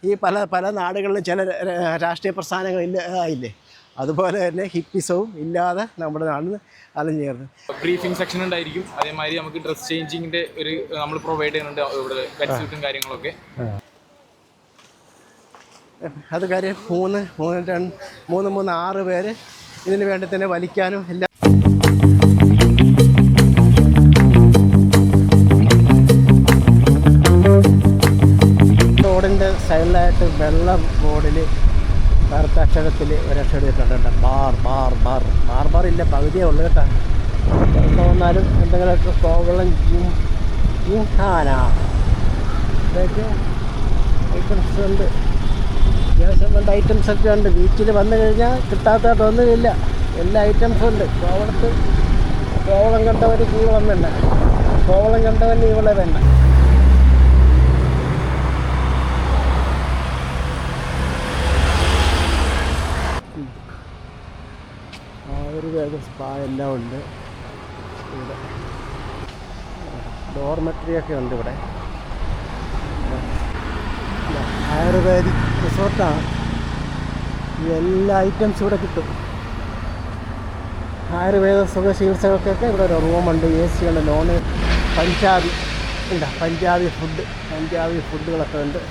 ഈ പല നാടുകളിലും ചില രാഷ്ട്രീയ പ്രസ്ഥാനങ്ങളില്ല ഇല്ലേ, അതുപോലെ തന്നെ ഹിപ്പിസവും ഇല്ലാതെ നമ്മുടെ നാട്ടിൽ അലഞ്ഞു ചേർന്ന് ബ്രീഫിംഗ് സെക്ഷൻ ഉണ്ടായിരിക്കും. അതേമാതിരി നമുക്ക് ഡ്രസ് ചേഞ്ചിങ്ങിൻ്റെ ഒരു നമ്മൾ പ്രൊവൈഡ് ചെയ്യുന്നുണ്ട് ഇവിടെ, വെറ്റ് സ്യൂട്ടും കാര്യങ്ങളൊക്കെ. അത് കാര്യം 6 പേര് ഇതിന് വേണ്ടി തന്നെ വലിക്കാനും എല്ലാം. റോഡിൻ്റെ സൈഡിലായിട്ട് വെള്ള ബോർഡിൽ കറുത്ത അക്ഷരത്തിൽ ഒരക്ഷരം എഴുതിയിട്ടുണ്ട്, ബാർ ഇല്ല, പകുതിയേ ഉള്ളു കേട്ടോ. ചിലപ്പോൾ വന്നാലും എന്തെങ്കിലുമൊക്കെ കോവളം ഇതൊക്കെ ഐറ്റംസ് ഉണ്ട്. അത്യാവശ്യം വേണ്ട ഐറ്റംസ് ഒക്കെ ഉണ്ട്. ബീച്ചിൽ വന്നു കഴിഞ്ഞാൽ കിട്ടാത്തതായിട്ടൊന്നുമില്ല, എല്ലാ ഐറ്റംസും ഉണ്ട്. കോവളം കണ്ടവർ കൂവളം വേണ്ട, കോവളം കണ്ടവന് ഇവിടെ വേണ്ട. ആയുർവേദ സ്പാ എല്ലാം ഉണ്ട് ഇവിടെ. ഡോർമെട്രിയൊക്കെ ഉണ്ട് ഇവിടെ. ആയുർവേദിക് റിസോർട്ടാണ്. എല്ലാ ഐറ്റംസും ഇവിടെ കിട്ടും. ആയുർവേദ സുഖ ചികിത്സകൾക്കൊക്കെ ഇവിടെ ഒരു റൂമുണ്ട്, AC ഉണ്ട്, നോൺ പഞ്ചാബി ഉണ്ട്, പഞ്ചാബി ഫുഡുകളൊക്കെ ഉണ്ട്.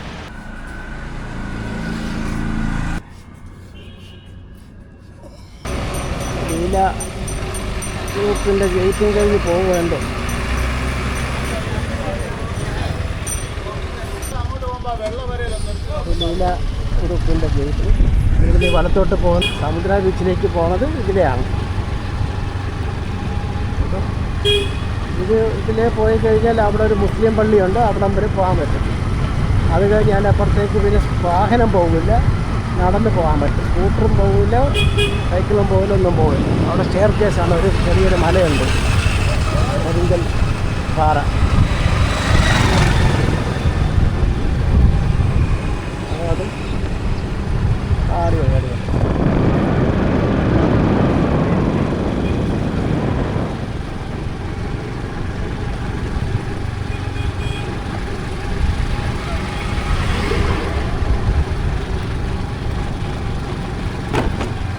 ലീല ഗ്രൂപ്പിൻ്റെ ഗേറ്റും കഴിഞ്ഞ് പോവുകയുണ്ട്. ലീല ഗ്രൂപ്പിൻ്റെ ഗേറ്റ് ഇതിൽ വലത്തോട്ട് പോകുന്ന സമുദ്ര ബീച്ചിലേക്ക് പോകുന്നത് ഇതിലെയാണ്. ഇതിലേ പോയി കഴിഞ്ഞാൽ അവിടെ ഒരു മുസ്ലിം പള്ളിയുണ്ട്, അവിടം വരെ പോകാൻ പറ്റും. അത് കഴിഞ്ഞാൽ അപ്പുറത്തേക്ക് പിന്നെ വാഹനം പോകില്ല, നടന്ന് പോകാൻ പറ്റും. സ്കൂട്ടറും പോകില്ല, സൈക്കിളും പോകില്ല, ഒന്നും പോകില്ല. അവിടെ സ്റ്റെയർ കേസാണ്, ഒരു ചെറിയൊരു മലയുണ്ട്, കരിങ്കൽ പാറ. അതും ആടിയാണ്.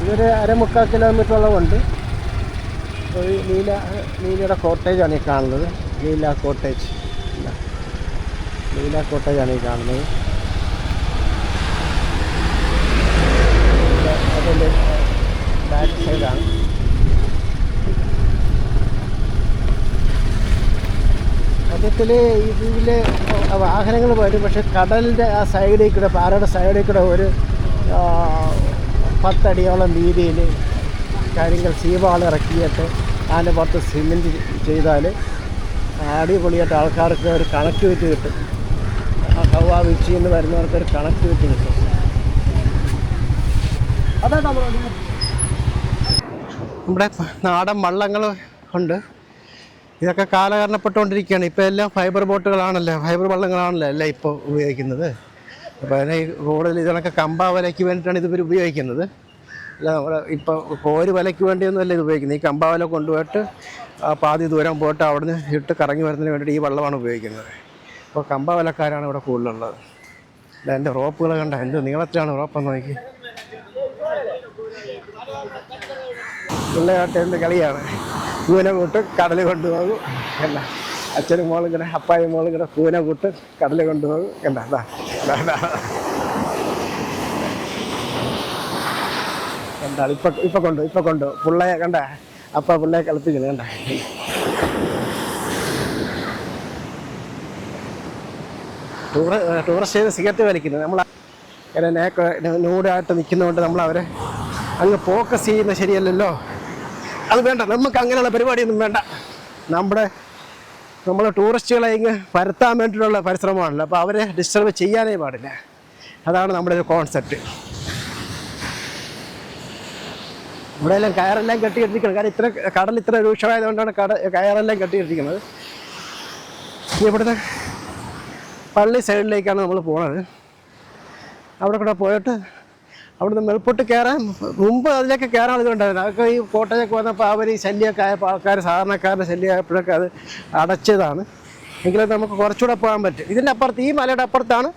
ഇതൊരു 1.25 കിലോമീറ്ററോളമുണ്ട്. ലീലയുടെ കോട്ടേജാണ് ഈ കാണുന്നത്. ലീല കോട്ടേജാണ് ഈ കാണുന്നത്. അതിൻ്റെ ബാക്ക് സൈഡാണ്. സത്യത്തിൽ ഇതിൽ വാഹനങ്ങൾ വരും, പക്ഷെ കടലിൻ്റെ ആ സൈഡിൽ കൂടെ, പാറയുടെ സൈഡിൽ കൂടെ ഒരു 10 അടിയോളം വീതിയിൽ കരിങ്കൽ സീവാൾ ഇറക്കിയിട്ട് അതിൻ്റെ പുറത്ത് സിമെൻറ്റ് ചെയ്താൽ അടിപൊളിയായിട്ട് ആൾക്കാർക്ക് ഒരു കണക്ടിവിറ്റി കിട്ടും. ഹൗവ ബീച്ചിൽ നിന്ന് വരുന്നവർക്ക് ഒരു കണക്ടിവിറ്റി കിട്ടും. അതാണ് നമ്മുടെ നാടൻ വള്ളങ്ങൾ ഉണ്ട്. ഇതൊക്കെ കാലഹരണപ്പെട്ടുകൊണ്ടിരിക്കുകയാണ്. ഇപ്പോൾ എല്ലാം ഫൈബർ ബോട്ടുകളാണല്ലോ, ഫൈബർ വള്ളങ്ങളാണല്ലോ എല്ലാം ഇപ്പോൾ ഉപയോഗിക്കുന്നത്. അപ്പോൾ അതിനെ ഈ റോഡിൽ ഇതിനൊക്കെ കമ്പ വലയ്ക്ക് വേണ്ടിയിട്ടാണ് ഇത് ഉപയോഗിക്കുന്നത്. അല്ല നമ്മുടെ ഇപ്പോൾ കോര് വലയ്ക്ക് വേണ്ടിയൊന്നുമല്ല ഇത് ഉപയോഗിക്കുന്നത്. ഈ കമ്പ വല കൊണ്ടുപോയിട്ട് പാതി ദൂരം പോയിട്ട് അവിടുന്ന് ഇട്ട് കറങ്ങി വരുന്നതിന് വേണ്ടിയിട്ട് ഈ വള്ളമാണ് ഉപയോഗിക്കുന്നത്. അപ്പോൾ കമ്പ വലക്കാരാണ് ഇവിടെ കൂടുതലുള്ളത്. അല്ല എൻ്റെ റോപ്പുകൾ കണ്ട എന്ത് നീളത്തിലാണ് റോപ്പെന്ന് നോക്കി. പിള്ളേർട്ട് എന്ത് കളിയാണ്. കൂന കൂട്ട് കടൽ കൊണ്ടുപോകും. അല്ല അച്ഛനും മോളും കൂടെ, അപ്പായും മോളും കൂടെ കൂന കൂട്ട് കടൽ കൊണ്ടുപോകും. കണ്ട കണ്ടാൽ ഇപ്പം കൊണ്ടു പിള്ളയെ കണ്ട, അപ്പ പിള്ളയെ കളിപ്പിക്കുന്നു. കണ്ട ടൂറിസ്റ്റ് ചെയ്ത് സിഗരറ്റ് വലിക്കുന്നത്. നമ്മൾ നൂടായിട്ട് നിൽക്കുന്നതുകൊണ്ട് നമ്മൾ അവരെ അങ്ങ് ഫോക്കസ് ചെയ്യുന്നത് ശരിയല്ലല്ലോ. അത് വേണ്ട, നമുക്ക് അങ്ങനെയുള്ള പരിപാടിയൊന്നും വേണ്ട. നമ്മൾ ടൂറിസ്റ്റുകളെ ഇങ്ങ് പരത്താൻ വേണ്ടിയിട്ടുള്ള പരിശ്രമമാണല്ലോ. അപ്പോൾ അവരെ ഡിസ്റ്റർബ് ചെയ്യാനേ പാടില്ല. അതാണ് നമ്മുടെ ഒരു കോൺസെപ്റ്റ്. ഇവിടെയെല്ലാം കയറെല്ലാം കെട്ടിയിട്ടിരിക്കണം. കാരണം കടൽ ഇത്ര രൂക്ഷമായതുകൊണ്ടാണ് കയറെല്ലാം കെട്ടിയിട്ടിരിക്കുന്നത്. ഇവിടുത്തെ പള്ളി സൈഡിലേക്കാണ് നമ്മൾ പോകുന്നത്. അവിടെ കൂടെ പോയിട്ട് അവിടുന്ന് മേൽപോട്ട് കയറാൻ മുമ്പ് അതിലേക്ക് കയറാൻ ഇതുണ്ടായിരുന്നു. അതൊക്കെ ഈ കോട്ടയൊക്കെ വന്നപ്പോൾ അവർ ഈ ശല്യമൊക്കെ ആയപ്പോൾ ആൾക്കാർ, സാധാരണക്കാരുടെ ശല്യമായപ്പോഴൊക്കെ അത് അടച്ചതാണ്. എങ്കിലും നമുക്ക് കുറച്ചുകൂടെ പോകാൻ പറ്റും. ഇതിൻ്റെ അപ്പുറത്ത്, ഈ മലയുടെ അപ്പുറത്താണ്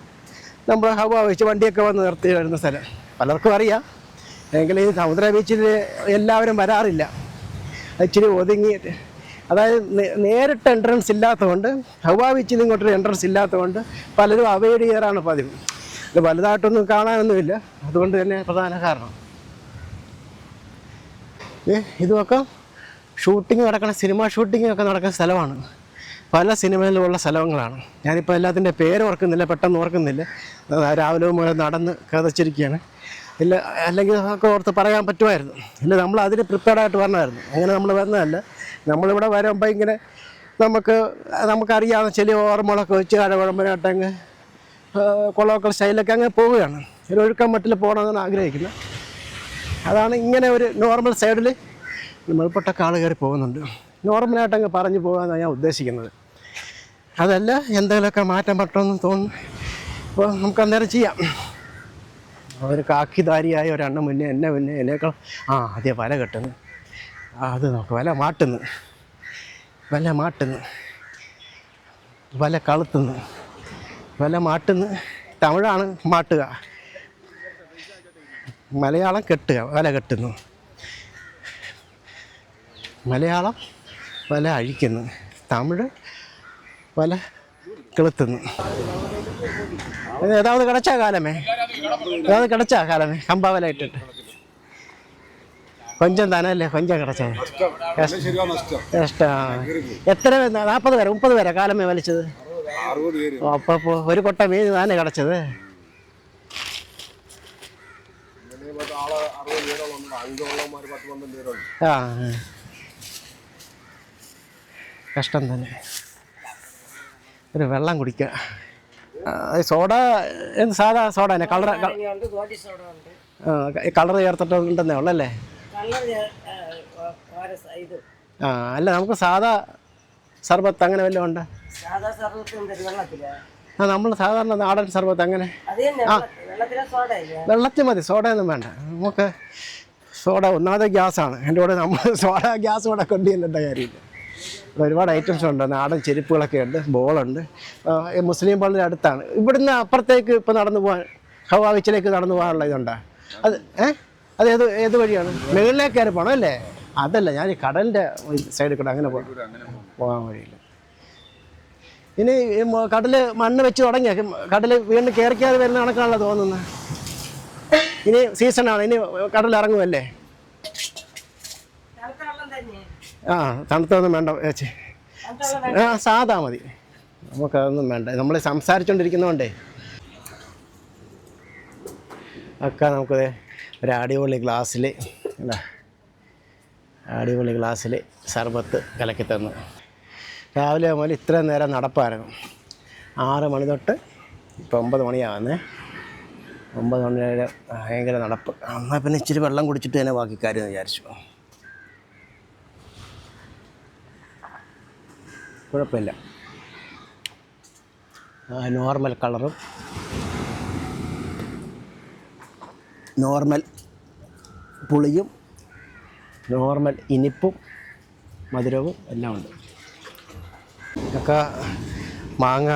നമ്മൾ ഹവ വെച്ച് വണ്ടിയൊക്കെ വന്ന് നിർത്തി വരുന്ന സ്ഥലം പലർക്കും അറിയാം. എങ്കിലും ഈ സമുദ്ര ബീച്ചിൽ എല്ലാവരും വരാറില്ല. ഇച്ചിരി ഒതുങ്ങി, അതായത് നേരിട്ട് എൻട്രൻസ് ഇല്ലാത്തതുകൊണ്ട്, ഹവ ബീച്ചിൽ ഇങ്ങോട്ടൊരു എൻട്രൻസ് ഇല്ലാത്തതുകൊണ്ട് പലരും അവോയ്ഡ് ചെയ്യാറാണ് പതിവ്. ഇത് വലുതായിട്ടൊന്നും കാണാനൊന്നുമില്ല, അതുകൊണ്ട് തന്നെ പ്രധാന കാരണം. ഇതുമൊക്കെ ഷൂട്ടിങ് നടക്കുന്ന, സിനിമ ഷൂട്ടിങ്ങൊക്കെ നടക്കുന്ന സ്ഥലമാണ്. പല സിനിമയിലുമുള്ള സ്ഥലങ്ങളാണ്. ഞാനിപ്പോൾ എല്ലാത്തിൻ്റെ പേര് ഓർക്കുന്നില്ല, പെട്ടെന്ന് ഓർക്കുന്നില്ല. രാവിലെ മുതൽ നടന്ന് കഥച്ചിരിക്കുകയാണ്. ഇല്ല, അല്ലെങ്കിൽ ഒക്കെ ഓർത്ത് പറയാൻ പറ്റുമായിരുന്നു. ഇല്ല, നമ്മൾ അതിന് പ്രിപ്പയർഡായിട്ട് വരണമായിരുന്നു. അങ്ങനെ നമ്മൾ വന്നതല്ല. നമ്മളിവിടെ വരുമ്പോൾ ഇങ്ങനെ നമുക്കറിയാവുന്ന ചില ഓർമ്മകളൊക്കെ വെച്ച് കഴകുഴമ്പനായിട്ടങ്ങ് കൊളോക്കൽ സ്റ്റൈലൊക്കെ അങ്ങ് പോവുകയാണ്. ഒരു ഒഴുക്കം മട്ടിൽ പോകണമെന്നാണ് ആഗ്രഹിക്കുന്നത്. അതാണ് ഇങ്ങനെ ഒരു നോർമൽ സൈഡിൽ നമ്മൾപ്പെട്ട കാൾ കയറി പോകുന്നുണ്ട്. നോർമലായിട്ടങ്ങ് പറഞ്ഞു പോകാമെന്നാണ് ഞാൻ ഉദ്ദേശിക്കുന്നത്. അതല്ല, എന്തെങ്കിലുമൊക്കെ മാറ്റം പറ്റുമെന്ന് തോന്നുന്നു. അപ്പോൾ നമുക്ക് അന്നേരം ചെയ്യാം. ഒരു കാക്കിധാരിയായ ഒരെണ്ണം മുന്നേ, എന്നേക്കാൾ അതേ വല കെട്ടുന്നു. അത് നോക്ക്, വല മാട്ടുന്നു, വല കളുത്തുന്നു, വല മാട്ടുന്നു. തമിഴാണ് മാട്ടുക, മലയാളം കെട്ടുക, വല കെട്ടുന്നു. മലയാളം വല അഴിക്കുന്നു, തമിഴ് വല കിളുത്തുന്നു. ഏതാവത് കിടച്ചാ കാലമേ, കമ്പാവല ഇട്ടിട്ട് കൊഞ്ചം താനല്ലേ, കൊഞ്ചം കിടച്ചാ ഇഷ്ടം. എത്ര 40 പേരെ 30 പേരെ കാലമേ വലിച്ചത്? അപ്പോൾ ഒരു കൊട്ട മീൻ താനേ കിടച്ചത്. കഷ്ടം തന്നെ. ഒരു വെള്ളം കുടിക്കുക. സോഡ സാധാ സോഡ തന്നെ, കളർ ചേർത്തിട്ടുണ്ടെന്നേ ഉള്ളല്ലേ? അല്ല, നമുക്ക് സാധാ സർബത്ത് അങ്ങനെ വല്ലതും ഉണ്ട്? നമ്മൾ സാധാരണ നാടൻ സർബത്ത് അങ്ങനെ. വെള്ളത്തിൽ മതി, സോഡയൊന്നും വേണ്ട നമുക്ക്. സോഡ ഒന്നാമത്തെ ഗ്യാസാണ്. എൻ്റെ കൂടെ നമ്മൾ സോഡ ഗ്യാസ് കൂടെ കൊണ്ടുചെല്ലേണ്ട കാര്യമില്ല. ഒരുപാട് ഐറ്റംസ് ഉണ്ട്. നാടൻ ചെരുപ്പുകളൊക്കെ ഉണ്ട്, ബോളുണ്ട്. മുസ്ലിം പള്ളിയുടെ അടുത്താണ്. ഇവിടുന്ന് അപ്പുറത്തേക്ക് ഇപ്പോൾ നടന്നു പോകാൻ, ഹവ ബീച്ചിലേക്ക് നടന്നു പോകാനുള്ള ഇതുണ്ടോ? അത് ഏത് വഴിയാണ്? മുകളിലേക്ക് കയറി പോകണം അല്ലേ? അതല്ല, ഞാൻ ഈ കടലിൻ്റെ സൈഡിൽ കൂടെ അങ്ങനെ പോകാൻ വഴിയില്ല. ഇനി കടൽ മണ്ണ് വെച്ച് തുടങ്ങിയ കടൽ വീണ്ടും കയറിക്കാതെ വരുന്ന കണക്കാണല്ലോ തോന്നുന്നത്. ഇനി സീസണാണ്, ഇനി കടൽ ഇറങ്ങുമല്ലേ? തണുത്തൊന്നും വേണ്ട ചേച്ചി, സാധാ മതി, നമുക്കതൊന്നും വേണ്ട. നമ്മൾ സംസാരിച്ചുകൊണ്ടിരിക്കുന്നതുകൊണ്ടേ ഒക്കെ നമുക്ക് ഒരു അടിപൊളി ഗ്ലാസ്സിൽ സർബത്ത് കലക്കി തന്നു. രാവിലെ മുതൽ ഇത്രയും നേരം നടപ്പായിരുന്നു. 6 മണി തൊട്ട് ഇപ്പോൾ 9 മണിയാവുന്നേ. 9 മണി വരെ ഭയങ്കര നടപ്പ്. എന്നാൽ പിന്നെ ഇച്ചിരി വെള്ളം കുടിച്ചിട്ട് തന്നെ ബാക്കി കാര്യം വിചാരിച്ചു. കുഴപ്പമില്ല. നോർമൽ കളറും നോർമൽ പുളിയും നോർമൽ ഇനിപ്പും മധുരവും എല്ലാം ഉണ്ട്. ഒക്കെ മാങ്ങ,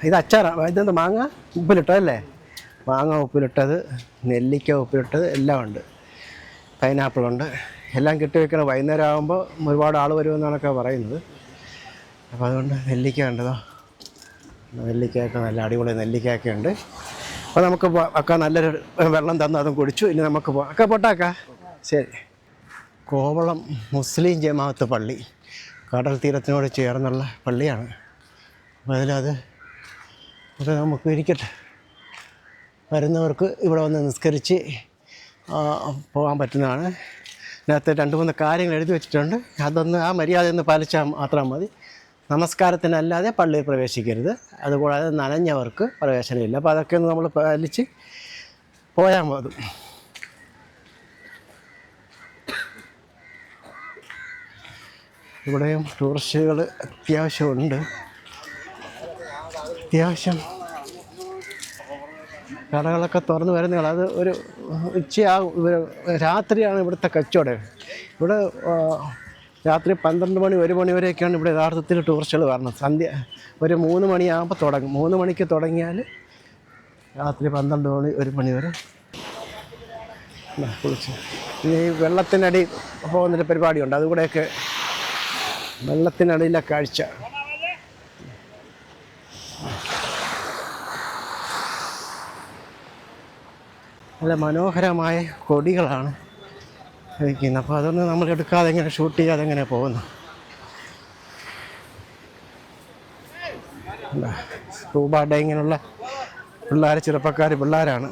ഇത് അച്ചാറാണ്. ഇതെന്താ മാങ്ങ ഉപ്പിലിട്ടതല്ലേ? മാങ്ങ ഉപ്പിലിട്ടത്, നെല്ലിക്ക ഉപ്പിലിട്ടത് എല്ലാം ഉണ്ട്. പൈനാപ്പിളുണ്ട്. എല്ലാം കിട്ടി വെക്കണം. വൈകുന്നേരം ആകുമ്പോൾ ഒരുപാട് ആൾ വരുമെന്നാണൊക്കെ പറയുന്നത്. അപ്പോൾ അതുകൊണ്ട് നെല്ലിക്ക ഉണ്ടതോ, നെല്ലിക്കയൊക്കെ നല്ല അടിപൊളി നെല്ലിക്കയൊക്കെ ഉണ്ട്. അപ്പോൾ നമുക്ക് ഒക്കെ നല്ലൊരു വെള്ളം തന്നു, അതും കുടിച്ചു. ഇനി നമുക്ക് ഒക്കെ പൊട്ടാക്കാം. ശരി. കോവളം മുസ്ലിം ജമാഅത്ത് പള്ളി കടൽ തീരത്തിനോട് ചേർന്നുള്ള പള്ളിയാണ്. അപ്പോൾ അത് നമുക്ക് ഇരിക്കട്ടെ. വരുന്നവർക്ക് ഇവിടെ വന്ന് നിസ്കരിച്ച് പോകാൻ പറ്റുന്നതാണ്. ഇതിനകത്ത് 2-3 കാര്യങ്ങൾ എഴുതി വെച്ചിട്ടുണ്ട്. അതൊന്ന് ആ മര്യാദയൊന്ന് പാലിച്ചാൽ മാത്രം മതി. നമസ്കാരത്തിനല്ലാതെ പള്ളിയിൽ പ്രവേശിക്കരുത്. അതുകൂടാതെ നനഞ്ഞവർക്ക് പ്രവേശനമില്ല. അപ്പോൾ അതൊക്കെ ഒന്ന് നമ്മൾ പാലിച്ച് പോയാൽ മതി. ഇവിടെയും ടൂറിസ്റ്റുകൾ അത്യാവശ്യമുണ്ട്. അത്യാവശ്യം കടകളൊക്കെ തുറന്ന് വരുന്നതാണ്. അത് ഒരു ഉച്ചയാകും. രാത്രിയാണ് ഇവിടുത്തെ കച്ചവടം. ഇവിടെ രാത്രി 12 മണി 1 മണി വരെയൊക്കെയാണ് ഇവിടെ യഥാർത്ഥത്തിൽ ടൂറിസ്റ്റുകൾ വരണം. സന്ധ്യ ഒരു 3 മണിയാകുമ്പോൾ തുടങ്ങും. 3 മണിക്ക് തുടങ്ങിയാൽ രാത്രി 12 മണി 1 മണി വരെ കുളിച്ച്. ഇനി വെള്ളത്തിനടി പോകുന്നൊരു പരിപാടിയുണ്ട്, അതുകൂടെയൊക്കെ വെള്ളത്തിനടിയിലെ കാഴ്ച. നല്ല മനോഹരമായ കൊടികളാണ് ഇരിക്കുന്നത്. അപ്പോൾ അതൊന്നും നമ്മൾ എടുക്കാതെ എങ്ങനെ ഷൂട്ട് ചെയ്യാതെ എങ്ങനെ പോകുന്നു. സ്കൂബ ഡൈങ്ങിനുള്ള പിള്ളേർ, ചെറുപ്പക്കാർ പിള്ളേരാണ്.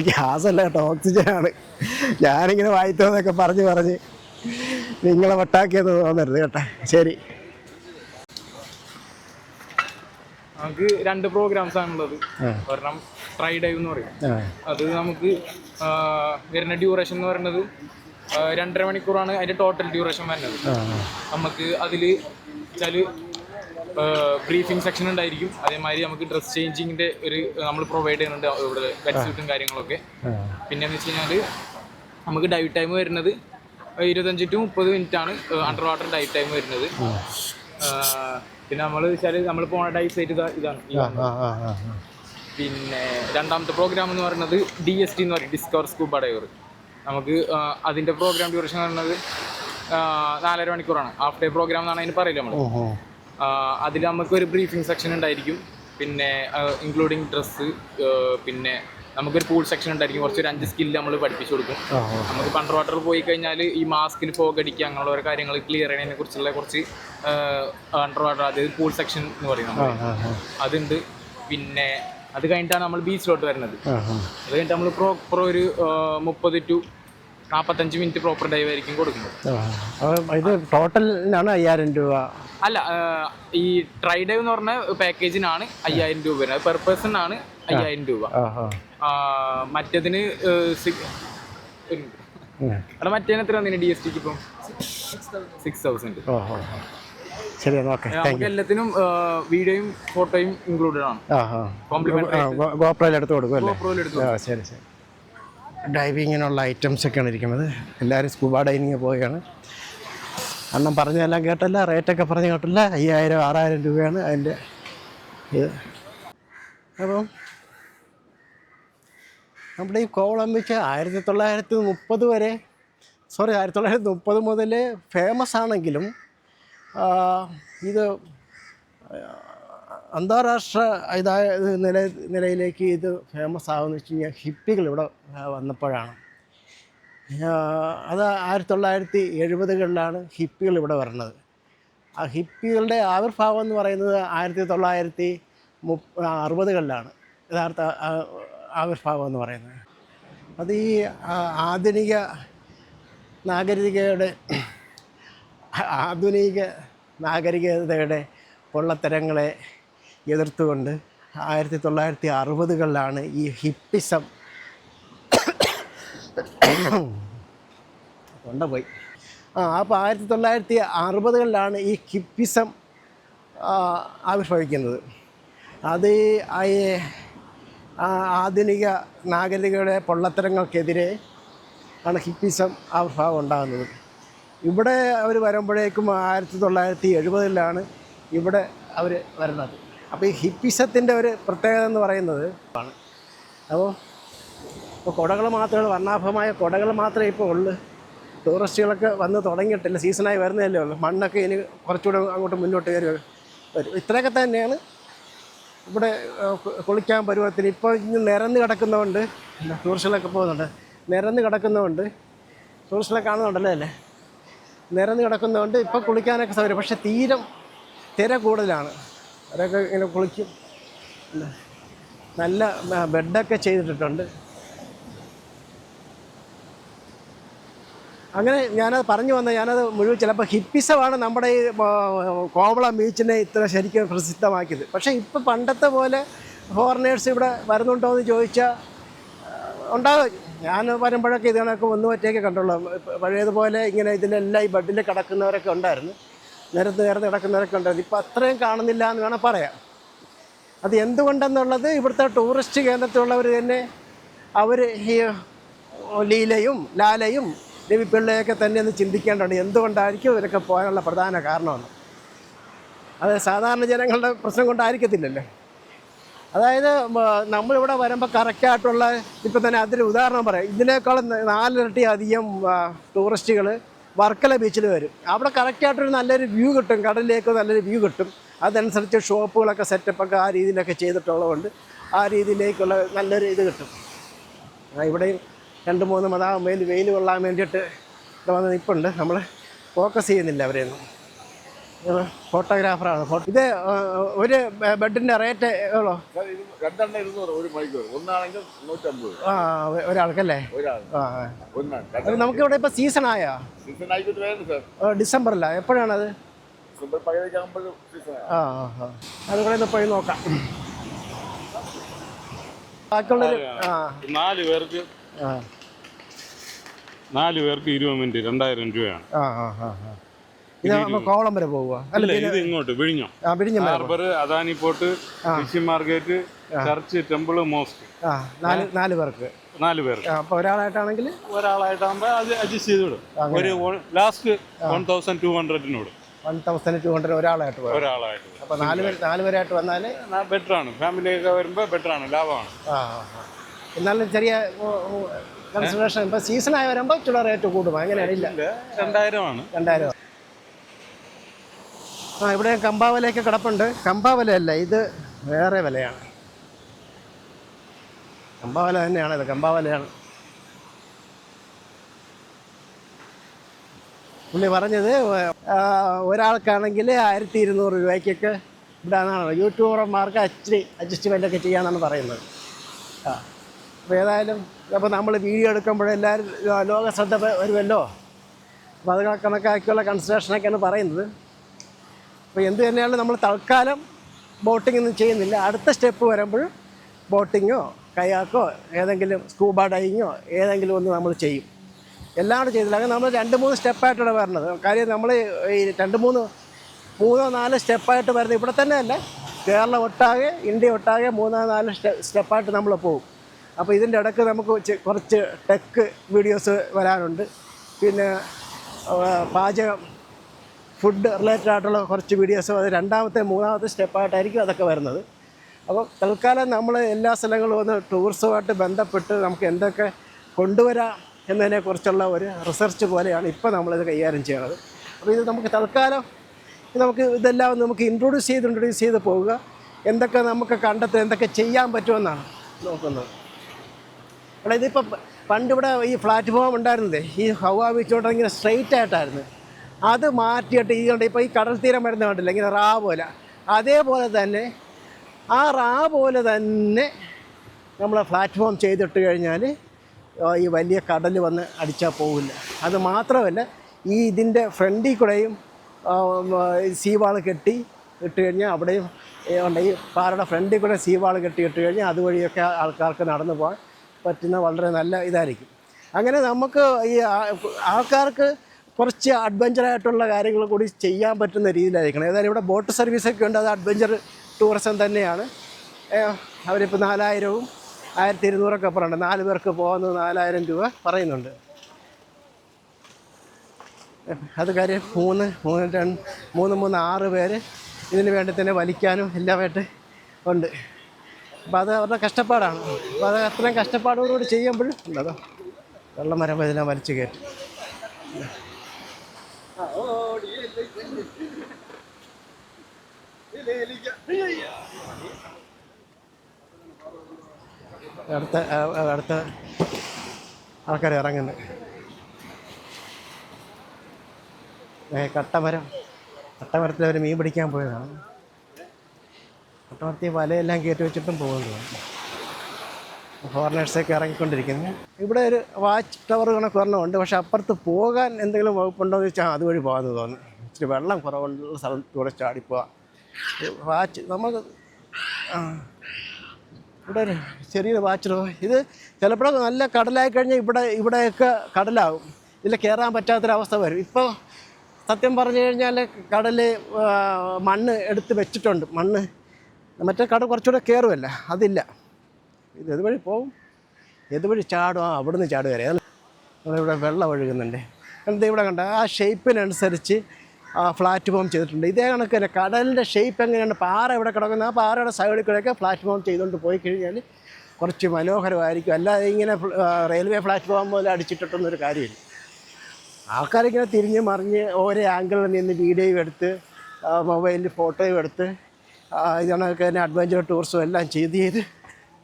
ഗ്യാസല്ല കേട്ടോ, ഓക്സിജനാണ്. ഞാനിങ്ങനെ വായിത്തോന്നൊക്കെ പറഞ്ഞ് നിങ്ങളെ വട്ടാക്കിയെന്ന് തോന്നരുത് കേട്ടോ. ശരി. നമുക്ക് 2 പ്രോഗ്രാംസ് ആണുള്ളത്. ഒരെണ്ണം ട്രൈ ഡൈവ് എന്ന് പറയും. അത് നമുക്ക് വരുന്ന ഡ്യൂറേഷൻ എന്ന് പറയുന്നത് 2.5 മണിക്കൂറാണ് അതിൻ്റെ ടോട്ടൽ ഡ്യൂറേഷൻ വരുന്നത്. നമുക്ക് അതിൽ വെച്ചാൽ ബ്രീഫിംഗ് സെക്ഷൻ ഉണ്ടായിരിക്കും. അതേമാതിരി നമുക്ക് ഡ്രസ് ചേഞ്ചിങ്ങിൻ്റെ ഒരു നമ്മൾ പ്രൊവൈഡ് ചെയ്യുന്നുണ്ട് ഇവിടെ, വെറ്റ് സ്യൂട്ടും കാര്യങ്ങളൊക്കെ. പിന്നെയെന്ന് വെച്ച് കഴിഞ്ഞാൽ നമുക്ക് ഡൈവ് ടൈം വരുന്നത് 25 to 30 മിനിറ്റാണ് അണ്ടർ വാട്ടർ ഡൈവ് ടൈം വരുന്നത്. പിന്നെ നമ്മൾ വെച്ചാൽ നമ്മൾ പോണ ഡൈവ് സൈറ്റ് ഇതാണ്. പിന്നെ രണ്ടാമത്തെ പ്രോഗ്രാം എന്ന് പറയുന്നത് DST എന്ന് പറയും, ഡിസ്കവർ സ്കൂബ ഡൈവർ. നമുക്ക് അതിൻ്റെ പ്രോഗ്രാം ഡ്യൂറേഷൻ എന്ന് പറയുന്നത് 4.5 മണിക്കൂറാണ്. ഹാഫ് ഡേ പ്രോഗ്രാം എന്നാണ് അതിന് പറയില്ല നമ്മൾ. അതിൽ നമുക്കൊരു ബ്രീഫിംഗ് സെക്ഷൻ ഉണ്ടായിരിക്കും, പിന്നെ ഇൻക്ലൂഡിങ് ഡ്രസ്സ്, പിന്നെ നമുക്കൊരു പൂൾ സെക്ഷൻ ഉണ്ടായിരിക്കും. കുറച്ചൊരു 5 സ്കില്ല് നമ്മൾ പഠിപ്പിച്ചു കൊടുക്കും. നമുക്ക് അണ്ടർ വാട്ടറിൽ പോയി കഴിഞ്ഞാൽ ഈ മാസ്കിൽ ഫോഗ് അടിക്കുക അങ്ങനെയുള്ള ഓരോ കാര്യങ്ങൾ ക്ലിയർ ചെയ്യുന്നതിനെ കുറിച്ചുള്ള കുറച്ച് അണ്ടർ വാട്ടർ, അതായത് പൂൾ സെക്ഷൻ എന്ന് പറയുന്നത് അതുണ്ട്. പിന്നെ അത് കഴിഞ്ഞിട്ടാണ് നമ്മൾ ബീച്ചിലോട്ട് വരുന്നത്. അത് കഴിഞ്ഞിട്ട് നമ്മൾ പ്രോപ്പർ ഒരു 30 to 45 മിനിറ്റ് പ്രോപ്പർ ഡൈവ് ആയിരിക്കും കൊടുക്കുന്നത്. ഇത് ടോട്ടലിനാണ് 5000 രൂപ? അല്ല, ഈ ട്രൈ ഡൈവ് എന്ന് പറഞ്ഞ പാക്കേജിനാണ് 5000 രൂപ വരുന്നത്. പെർ പേഴ്സൺ ആണ് 5000 രൂപ. മറ്റേതിന് മറ്റേതിന് എത്ര വന്നിന് DSTക്ക് ഇപ്പം 6000. ശരി, ഓക്കെ. നമുക്ക് എല്ലാത്തിനും വീഡിയോയും ഫോട്ടോയും ഇൻക്ലൂഡഡ് ആണ്. ഗോപ്രോയിൽ എടുത്ത് കൊടുക്കും അല്ലേ? ശരി. ഡൈവിങ്ങിനുള്ള ഐറ്റംസ് ഒക്കെയാണ് ഇരിക്കുന്നത്. എല്ലാവരും സ്കൂബ ഡൈവിങ് പോവുകയാണ്. അണ്ണം പറഞ്ഞതെല്ലാം കേട്ടല്ല, റേറ്റൊക്കെ പറഞ്ഞ് കേട്ടില്ല. 5000-6000 രൂപയാണ് അതിൻ്റെ ഇത്. അപ്പം നമ്മുടെ ഈ കോവളം ബീച്ച് 1930 വരെ, 1930 മുതൽ ഫേമസ് ആണെങ്കിലും ഇത് അന്താരാഷ്ട്ര നിലയിലേക്ക് ഇത് ഫേമസ് ആകുമെന്ന് വെച്ച് കഴിഞ്ഞാൽ ഹിപ്പികൾ ഇവിടെ വന്നപ്പോഴാണ്. അത് 1970-കളിലാണ് ഹിപ്പികൾ ഇവിടെ വരുന്നത്. ആ ഹിപ്പികളുടെ ആവിർഭാവം എന്ന് പറയുന്നത് 1960-കളിലാണ് യഥാർത്ഥ ആവിർഭാവം എന്ന് പറയുന്നത്. അത് ഈ ആധുനിക നാഗരികതയുടെ പൊള്ളത്തരങ്ങളെ എതിർത്തുകൊണ്ട് 1960-കളിലാണ് ഈ ഹിപ്പിസം കൊണ്ടുപോയി. അപ്പോൾ 1960-കളിലാണ് ഈ ഹിപ്പിസം ആവിർഭവിക്കുന്നത്. അത് ആധുനിക നാഗരികതയുടെ പൊള്ളത്തരങ്ങൾക്കെതിരെ ആണ് ഹിപ്പിസം ആവിർഭാവം ഉണ്ടാകുന്നത്. ഇവിടെ അവർ വരുമ്പോഴേക്കും 1970-കളിലാണ് ഇവിടെ അവർ വരുന്നത്. അപ്പോൾ ഈ ഹിപ്പിസത്തിൻ്റെ ഒരു പ്രത്യേകത എന്ന് പറയുന്നത് ആണ്. അപ്പോൾ കുടകൾ മാത്രമേ, വർണ്ണാഭമായ കുടകൾ മാത്രമേ ഇപ്പോൾ ഉള്ളൂ. ടൂറിസ്റ്റുകളൊക്കെ വന്ന് തുടങ്ങിയിട്ടില്ല, സീസണായി വരുന്നതല്ലേ ഉള്ളൂ. മണ്ണൊക്കെ ഇനി കുറച്ചുകൂടെ അങ്ങോട്ട് മുന്നോട്ട് കയറി വരും. ഇത്രയൊക്കെ തന്നെയാണ് ഇവിടെ കുളിക്കാൻ പരുവത്തിന്. ഇപ്പോൾ ഇനി നിരന്ന് കിടക്കുന്നതുകൊണ്ട് ടൂറിസ്റ്റുകളൊക്കെ പോകുന്നുണ്ട്. നിരന്ന് കിടക്കുന്നതുകൊണ്ട് ടൂറിസ്റ്റുകളെ കാണുന്നുണ്ടല്ലോ അല്ലേ, നിരന്ന് കിടക്കുന്നതുകൊണ്ട് ഇപ്പോൾ കുളിക്കാനൊക്കെ സൗകര്യം. പക്ഷേ തിര കൂടുതലാണ്. അവരൊക്കെ ഇങ്ങനെ കുളിക്കും. നല്ല ബെഡൊക്കെ ചെയ്തിട്ടുണ്ട്. അങ്ങനെ ഞാനത് പറഞ്ഞു വന്നത്, ഞാനത് മുഴുവൻ ചിലപ്പോൾ ഹിപ്പിസമാണ് നമ്മുടെ ഈ കോവളം ബീച്ചിനെ ഇത്ര ശരിക്കും പ്രസിദ്ധമാക്കിയത്. പക്ഷേ ഇപ്പോൾ പണ്ടത്തെ പോലെ ഫോറിനേഴ്സ് ഇവിടെ വരുന്നുണ്ടോ എന്ന് ചോദിച്ചാൽ ഉണ്ടാകും. ഞാൻ വരുമ്പോഴൊക്കെ ഇത് കണക്ക് ഒന്ന് പറ്റിയൊക്കെ കണ്ടുള്ളൂ. പഴയതുപോലെ ഇങ്ങനെ ഇതിലെല്ലാം ഈ ബെഡിൽ കിടക്കുന്നവരൊക്കെ ഉണ്ടായിരുന്നു, നേരത്തെ കിടക്കുന്നവരൊക്കെ ഉണ്ടായിരുന്നു. ഇപ്പോൾ അത്രയും കാണുന്നില്ല എന്ന് വേണം പറയാം. അത് എന്തുകൊണ്ടെന്നുള്ളത് ഇവിടുത്തെ ടൂറിസ്റ്റ് കേന്ദ്രത്തിലുള്ളവർ തന്നെ അവർ ഈ ലാലയും രവിപിള്ളയൊക്കെ തന്നെ ഒന്ന് ചിന്തിക്കേണ്ടതുണ്ട്. എന്തുകൊണ്ടായിരിക്കും ഇവരൊക്കെ പോകാനുള്ള പ്രധാന കാരണമെന്ന്. അത് സാധാരണ ജനങ്ങളുടെ പ്രശ്നം കൊണ്ടായിരിക്കത്തില്ലല്ലോ. അതായത് നമ്മളിവിടെ വരുമ്പോൾ കറക്റ്റായിട്ടുള്ള ഇപ്പം തന്നെ അതിന് ഉദാഹരണം പറയാം, ഇതിനേക്കാളും 4 ഇരട്ടി അധികം ടൂറിസ്റ്റുകൾ വർക്കല ബീച്ചിൽ വരും. അവിടെ കറക്റ്റായിട്ടൊരു നല്ലൊരു വ്യൂ കിട്ടും, കടലിലേക്ക് നല്ലൊരു വ്യൂ കിട്ടും. അതനുസരിച്ച് ഷോപ്പുകളൊക്കെ സെറ്റപ്പൊക്കെ ആ രീതിയിലൊക്കെ ചെയ്തിട്ടുള്ളതുകൊണ്ട് ആ രീതിയിലേക്കുള്ള നല്ലൊരു ഇത് കിട്ടും. ഇവിടെയും 2-3 മതാകും വെയിൽ കൊള്ളാൻ വേണ്ടിയിട്ട് ഇവിടെ വന്ന് നിൽപ്പുണ്ട്. നമ്മൾ ഫോക്കസ് ചെയ്യുന്നില്ല അവരെയൊന്നും. ഫോട്ടോഗ്രാഫറാണ്. ഇത് ഒരു ബെഡിൻ്റെ റേറ്റ് എவ்வளோ? 200 ഒരു മണിക്കൂർ, ഒന്നാണെങ്കിൽ 150. ആ, ഒരാൾക്കല്ലേ? അത് നമുക്കിവിടെ ഇപ്പോൾ സീസണായോ? സീസൺ ആയിക്കോട്ട് വേണം സാർ. ഡിസംബറിലാ? എപ്പോഴാണത്? ഡിസംബർ 15 ആകുമ്പോഴും സീസൺ. അതുകൂടെ ഒന്ന് പോയി നോക്കാം. ബാക്കിയുള്ളൊരു 4 പേർക്ക് 20 മിനിറ്റ് 2000 രൂപയാണ്. ഇത് കോളം വരെ പോവുക? അല്ല, ഇത് ഇങ്ങോട്ട് വിഴിഞ്ഞം harbour, Adani port, fishing market, church, temple, mosque. 4 പേർക്ക്. 4 പേർക്ക്. അപ്പോൾ ഒരാളായിട്ടാകുമ്പോൾ അത് അഡ്ജസ്റ്റ് ചെയ്ത് വിടും. ഒരു ലാസ്റ്റ് 1200 1200 ഒരാളായിട്ട് പോയി. ഒരാളായിട്ട്. അപ്പോൾ 4 പേരായിട്ട് വന്നാൽ ബെറ്ററാണ്. ഫാമിലിയൊക്കെ വരുമ്പോൾ ബെറ്ററാണ്, ലാഭമാണ്. എന്നാലും ചെറിയ കൺസിഡറേഷൻ. ഇപ്പോൾ സീസണായി വരുമ്പോൾ ചില റേറ്റ് കൂടും. അങ്ങനെയാണ്. ഇല്ല, 2000 ആണ്. 2000. ഇവിടെ കമ്പാവലയൊക്കെ കിടപ്പുണ്ട്. കമ്പാവലയല്ല, ഇത് വേറെ വിലയാണ്. കമ്പാവല തന്നെയാണ്, ഇത് കമ്പാവലയാണ്. പുള്ളി പറഞ്ഞത് ഒരാൾക്കാണെങ്കിൽ 1200 രൂപയ്ക്കൊക്കെ ഇവിടെ നിന്നാണ്. യൂട്യൂബർമാർക്ക് അഡ്ജസ്റ്റ്മെൻ്റൊക്കെ ചെയ്യാമെന്നാണ് പറയുന്നത്. അപ്പോൾ ഏതായാലും അപ്പോൾ നമ്മൾ വീഡിയോ എടുക്കുമ്പോഴെല്ലാവരും ലോക ശ്രദ്ധ വരുമല്ലോ. അപ്പോൾ അത് കണക്കാക്കിയുള്ള കൺസിഡറേഷനൊക്കെയാണ് പറയുന്നത്. അപ്പോൾ എന്ത് തന്നെയാണ് നമ്മൾ തൽക്കാലം ബോട്ടിംഗ് ഒന്നും ചെയ്യുന്നില്ല. അടുത്ത സ്റ്റെപ്പ് വരുമ്പോൾ ബോട്ടിങ്ങോ കയാക്കോ ഏതെങ്കിലും സ്കൂബ ഡൈവിങ്ങോ ഏതെങ്കിലും ഒന്ന് നമ്മൾ ചെയ്യും. എല്ലാം കൂടെ ചെയ്തില്ല. അങ്ങനെ നമ്മൾ 2-3 സ്റ്റെപ്പായിട്ടാണ് വരുന്നത്. കാര്യം നമ്മൾ ഈ 3-4 സ്റ്റെപ്പായിട്ട് വരുന്നത് ഇവിടെ തന്നെ അല്ല, കേരളം ഒട്ടാകെ, ഇന്ത്യ ഒട്ടാകെ 3-4 സ്റ്റെപ്പായിട്ട് നമ്മൾ പോകും. അപ്പോൾ ഇതിൻ്റെ ഇടയ്ക്ക് നമുക്ക് കുറച്ച് ടെക്ക് വീഡിയോസ് വരാനുണ്ട്. പിന്നെ പാചകം, ഫുഡ് റിലേറ്റഡ് ആയിട്ടുള്ള കുറച്ച് വീഡിയോസ്, അത് 2-ാമത്തെ 3-ാമത്തെ സ്റ്റെപ്പായിട്ടായിരിക്കും അതൊക്കെ വരുന്നത്. അപ്പോൾ തൽക്കാലം നമ്മൾ എല്ലാ സ്ഥലങ്ങളും ഒന്ന് ടൂറിസവുമായിട്ട് ബന്ധപ്പെട്ട് നമുക്ക് എന്തൊക്കെ കൊണ്ടുവരാം എന്നതിനെക്കുറിച്ചുള്ള ഒരു റിസർച്ച് പോലെയാണ് ഇപ്പോൾ നമ്മളിത് കൈകാര്യം ചെയ്യണത്. അപ്പോൾ ഇത് നമുക്ക് തൽക്കാലം നമുക്ക് ഇതെല്ലാം നമുക്ക് ഇൻട്രൊഡ്യൂസ് ചെയ്ത് പോവുക. എന്തൊക്കെ നമുക്ക് കണ്ടെത്തി എന്തൊക്കെ ചെയ്യാൻ പറ്റുമെന്നാണ് നോക്കുന്നത്. അവിടെ ഇതിപ്പോൾ പണ്ടിവിടെ ഈ പ്ലാറ്റ്ഫോം ഉണ്ടായിരുന്നത് ഈ ഹൗവ ബീച്ചോട്ട് ഇങ്ങനെ സ്ട്രെയിറ്റ് ആയിട്ടായിരുന്നു. അത് മാറ്റിയിട്ട് ഇതുകൊണ്ട് ഇപ്പോൾ ഈ കടൽ തീരം വരുന്ന കണ്ടില്ല, ഇങ്ങനെ റാ പോലെ. അതേപോലെ തന്നെ ആ റാ പോലെ തന്നെ നമ്മൾ പ്ലാറ്റ്ഫോം ചെയ്തിട്ട് കഴിഞ്ഞാൽ ഈ വലിയ കടൽ വന്ന് അടിച്ചാൽ പോകില്ല. അത് മാത്രമല്ല, ഈ ഇതിൻ്റെ ഫ്രണ്ടിൽ കൂടെയും സീവാൾ കെട്ടി ഇട്ട് കഴിഞ്ഞാൽ അവിടെയും ഈ പാറയുടെ ഫ്രണ്ടിൽ കൂടെ സീവാൾ കെട്ടി കഴിഞ്ഞാൽ അതുവഴിയൊക്കെ ആൾക്കാർക്ക് നടന്നു പോകാൻ പറ്റുന്ന വളരെ നല്ല ഇതായിരിക്കും. അങ്ങനെ നമുക്ക് ഈ ആൾക്കാർക്ക് കുറച്ച് അഡ്വഞ്ചറായിട്ടുള്ള കാര്യങ്ങൾ കൂടി ചെയ്യാൻ പറ്റുന്ന രീതിയിലായിരിക്കണം. ഏതായാലും ഇവിടെ ബോട്ട് സർവീസൊക്കെ ഉണ്ട്, അത് അഡ്വഞ്ചർ ടൂറിസം തന്നെയാണ്. അവരിപ്പോൾ 4000-ഉം 1200-ഒക്കെ പറയുന്നുണ്ട്. 4 പേർക്ക് പോകുന്നത് 4000 രൂപ പറയുന്നുണ്ട്. അത് കാര്യം 3-6 പേര് ഇതിന് വേണ്ടി തന്നെ വലിക്കാനും എല്ലാമായിട്ട് ഉണ്ട്. അപ്പോൾ അത് അവരുടെ കഷ്ടപ്പാടാണ്. അപ്പോൾ അത് അത്രയും കഷ്ടപ്പാടോടുകൂടി ചെയ്യുമ്പോഴും ഉണ്ടതോ വെള്ളം വരുമ്പോൾ ഇതെല്ലാം വലിച്ചു കയറ്റും. അടുത്ത ആൾക്കാർ ഇറങ്ങുന്നുണ്ട്. കട്ടമരത്തിൽ അവർ മീൻ പിടിക്കാൻ പോയതാണ്. കട്ടമരത്തിൽ വലയെല്ലാം കയറ്റി വെച്ചിട്ടും പോകുന്നതാണ്. ഫോറിനേഴ്സൊക്കെ ഇറങ്ങിക്കൊണ്ടിരിക്കുന്നു. ഇവിടെ ഒരു വാച്ച് ടവർ കണക്ക് ഒരെണ്ണമുണ്ട്. പക്ഷെ അപ്പുറത്ത് പോകാൻ എന്തെങ്കിലും വകുപ്പുണ്ടോ എന്ന് വെച്ചാൽ അതുവഴി പോകാമെന്ന് തോന്നുന്നു. ഇച്ചിരി വെള്ളം കുറവുള്ള സ്ഥലത്തൂടെ ചാടിപ്പോവാം. വാച്ച് നമുക്ക് ഇവിടെ ഒരു ചെറിയൊരു വാച്ച് ടവർ. ഇത് ചിലപ്പോഴൊക്കെ നല്ല കടലായി കഴിഞ്ഞാൽ ഇവിടെയൊക്കെ കടലാവും. ഇതിൽ കയറാൻ പറ്റാത്തൊരവസ്ഥ വരും. ഇപ്പോൾ സത്യം പറഞ്ഞു കഴിഞ്ഞാൽ കടൽ മണ്ണ് എടുത്ത് വെച്ചിട്ടുണ്ട്. മണ്ണ് മറ്റേ കടൽ കുറച്ചുകൂടെ കയറുമല്ല, അതില്ല. ഇത് ഇതുവഴി പോവും, ഇതുവഴി ചാടും. അവിടുന്ന് ചാടുക വരെ നമ്മളിവിടെ വെള്ളം ഒഴുകുന്നുണ്ട്. എന്നിട്ട് ഇവിടെ കണ്ട ആ ഷേപ്പിനനുസരിച്ച് പ്ലാറ്റ്ഫോം ചെയ്തിട്ടുണ്ട്. ഇതേ കണക്ക് തന്നെ കടലിൻ്റെ ഷേപ്പ് എങ്ങനെയാണ്, പാറ ഇവിടെ കിടക്കുന്ന ആ പാറയുടെ സൈഡിൽ കൂടെയൊക്കെ പ്ലാറ്റ്ഫോം ചെയ്തുകൊണ്ട് പോയി കഴിഞ്ഞാൽ കുറച്ച് മനോഹരമായിരിക്കും. അല്ലാതെ ഇങ്ങനെ റെയിൽവേ പ്ലാറ്റ്ഫോം പോലെ അടിച്ചിട്ടൊന്നൊരു കാര്യമില്ല. ആൾക്കാരിങ്ങനെ തിരിഞ്ഞ് മറിഞ്ഞ് ഓരോ ആംഗിളിൽ നിന്ന് വീഡിയോയും എടുത്ത് മൊബൈലിൽ ഫോട്ടോയും എടുത്ത് ഇതിനൊക്കെ തന്നെ അഡ്വഞ്ചർ ടൂറിസം എല്ലാം ചെയ്ത്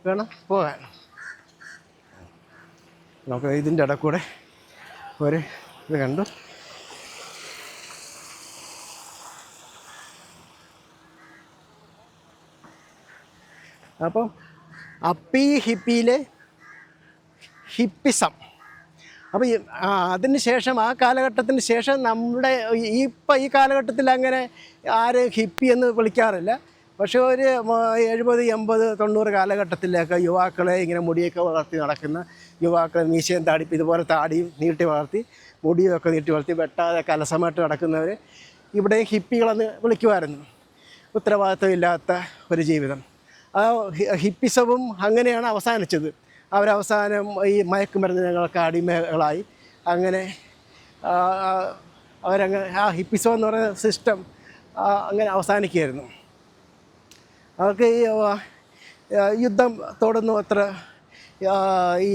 വേണം പോകാൻ. നമുക്ക് ഇതിൻ്റെ ഇടയിൽ കൂടെ ഒരു ഇത് കണ്ടു. അപ്പം അപ്പി ഹിപ്പിയിലെ ഹിപ്പിസം. അപ്പോൾ അതിന് ശേഷം ആ കാലഘട്ടത്തിന് ശേഷം നമ്മുടെ ഈ കാലഘട്ടത്തിൽ അങ്ങനെ ആരും ഹിപ്പി എന്ന് വിളിക്കാറില്ല. പക്ഷേ ഒരു 70, 80, 90 കാലഘട്ടത്തിലൊക്കെ യുവാക്കളെ ഇങ്ങനെ മുടിയൊക്കെ വളർത്തി നടക്കുന്ന യുവാക്കൾ, മീശയും താടിപ്പ് ഇതുപോലെ താടിയും നീട്ടി വളർത്തി മുടിയൊക്കെ നീട്ടി വളർത്തി വെട്ടാതെ കലസമായിട്ട് നടക്കുന്നവർ ഇവിടെയും ഹിപ്പികളെന്ന് വിളിക്കുമായിരുന്നു. ഉത്തരവാദിത്വമില്ലാത്ത ഒരു ജീവിതം. ആ ഹിപ്പിസവും അങ്ങനെയാണ് അവസാനിച്ചത്. അവരവസാനം ഈ മയക്കുമരുന്നുകൾക്ക് അടിമകളായി അങ്ങനെ അവരങ്ങനെ ആ ഹിപ്പിസം എന്ന് പറയുന്ന സിസ്റ്റം അങ്ങനെ അവസാനിക്കുകയായിരുന്നു. അവർക്ക് ഈ യുദ്ധത്തോടൊന്നും അത്ര ഈ